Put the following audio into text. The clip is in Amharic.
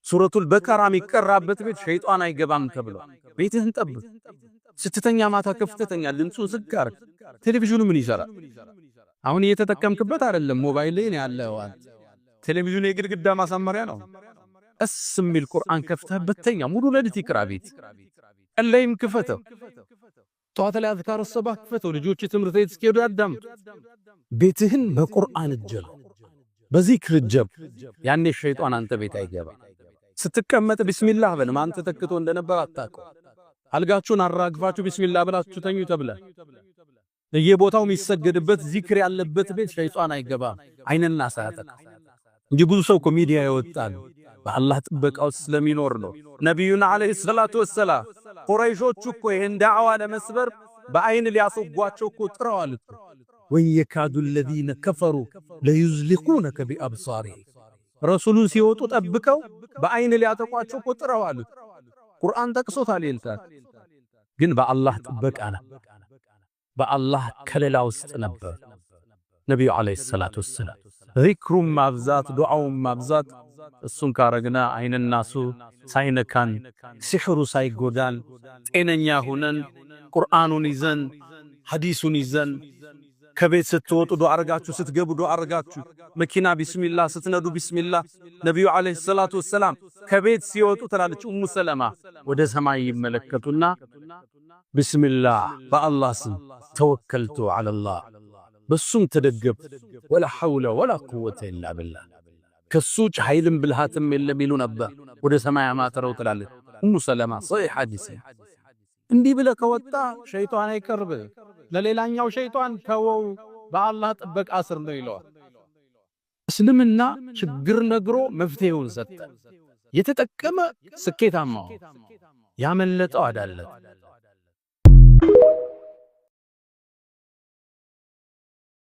ሱረቱል በቀራ የሚቀራበት ቤት ሸይጣን አይገባም ተብሎ ቤትህን ጠብቅ። ስትተኛ ማታ ከፍተኛ ድምፁን ዝግ አድርግ። ቴሌቪዥኑ ምን ይሰራል? አሁን እየተጠቀምክበት አይደለም፣ ሞባይል ላይ ነው ያለው። ቴሌቪዥኑ የግድግዳ ማሳመሪያ ነው። ቀስ የሚል ቁርአን ከፍተህበት ተኛ። ሙሉ ሌሊት ይቅራ ቤት። ቀለይም ክፈተው። ጠዋት ላይ አዝካር ሰባህ ክፈተው። ልጆች ትምህርት ቤት እስኪሄዱ ያዳምጡ። ቤትህን በቁርአን እጀብ፣ በዚክር እጀብ። ያኔ ሸይጣን አንተ ቤት አይገባ። ስትቀመጥ ቢስሚላህ በል። ማን ተተክቶ እንደነበር አታውቀው። አልጋችሁን አራግፋችሁ ቢስሚላህ ብላችሁ ተኙ ተብለ በየቦታው የሚሰገድበት ዚክር ያለበት ቤት ሸይጣን አይገባም። አይንና ሳያጠቃ እንጂ ብዙ ሰው ሚዲያ ይወጣል በአላህ ጥበቃው ስለሚኖር ነው። ነብዩና አለይሂ ሰላቱ ወሰላም ቁረይሾች እኮ ይሄን ዳዕዋ ለመስበር በአይን ሊያስጓቸው እኮ ጥረዋል። ወየካዱ الذين كفروا ليزلقونك بأبصارهم ረሱሉን ሲወጡ ጠብቀው በአይን ሊያጠቋቸው እኮ ጥረዋል። ቁርአን ጠቅሶታል። ይልታል ግን በአላህ ጥበቃ ነው። በአላህ ከለላ ውስጥ ነበር። ነብዩ አለይሂ ሰላቱ ወሰላም ዚክሩን ማብዛት፣ ዱዓውን ማብዛት። እሱን ካረግና አይንናሱ ሳይነካን፣ ሲሕሩ ሳይጎዳን፣ ጤነኛ ሆነን ቁርአኑን ይዘን ሐዲሱን ይዘን ከቤት ስትወጡ ዱዓ አርጋችሁ፣ ስትገቡ ዱዓ አርጋችሁ፣ መኪና ቢስሚላህ ስትነዱ ቢስሚላህ። ነብዩ አለይሂ ሰላቱ ወሰላም ከቤት ሲወጡ ትላለች ኡሙ ሰለማ ወደ ሰማይ ይመለከቱና ቢስሚላህ በአላህ ስም ተወከልቱ ዐለላህ፣ በሱም ተደገፍ፣ ወላ ሐውለ ወላ ቁወተ ኢላ ቢላህ፣ ከሱጭ ኃይልም ብልሃትም የለም ይሉ ነበር። ወደ ሰማይ አማተረው ትላለች ኡሙ ሰለማ። ሶሒህ ሐዲስ። እንዲህ ብለህ ከወጣ ሸይጣን አይቀርብ። ለሌላኛው ሸይጣን ተወው፣ በአላህ ጥበቃ ስር ነው ይለዋል። እስልምና ችግር ነግሮ መፍትሄውን ሰጠ። የተጠቀመ ስኬታማ፣ ያመለጠው አዳለት።